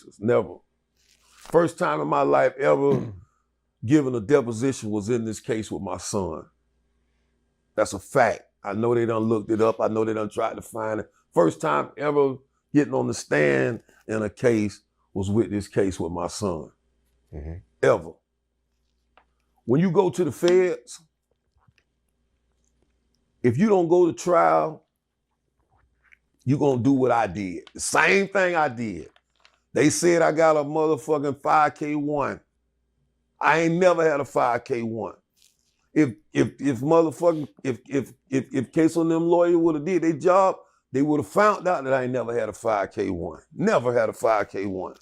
gangsters, never. First time in my life ever given a deposition was in this case with my son. That's a fact. I know they done looked it up. I know they done tried to find it. First time ever getting on the stand in a case was with this case with my son. Mm-hmm. Ever. When you go to the feds, if you don't go to trial, you're gonna do what I did. The same thing I did. They said I got a motherfucking 5K1. I ain't never had a 5K1. If case on them lawyer would have did their job, they would have found out that I ain't never had a 5K1. Never had a 5K1.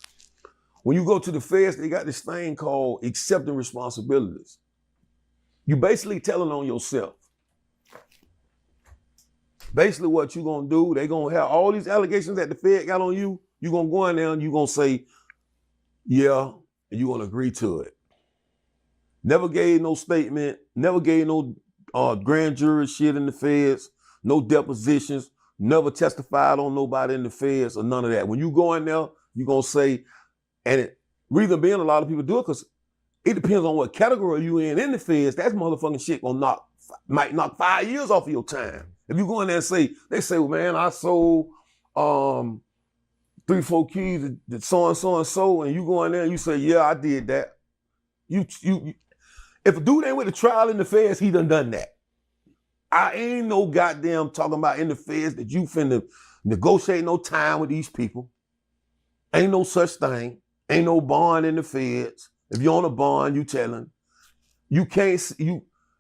When you go to the feds, they got this thing called accepting responsibilities. You basically telling on yourself. Basically what you gonna do, they gonna have all these allegations that the Fed got on you, you gonna go in there and you gonna say, yeah, and you gonna agree to it. Never gave no statement, never gave no grand jury shit in the feds, no depositions, never testified on nobody in the feds or none of that. When you go in there, you gonna say, and reason being a lot of people do it because it depends on what category you in the feds, that motherfucking shit might knock 5 years off of your time. If you go in there and say, they say, well, man, I sold 3-4 keys to so and so and so, and you go in there and you say, yeah, I did that. If a dude ain't with the trial in the feds, he done that. I ain't no goddamn talking about in the feds that you finna negotiate no time with these people. Ain't no such thing. Ain't no bond in the feds. If you're on a bond, you telling. You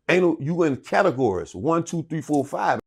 in categories, 1, 2, 3, 4, 5.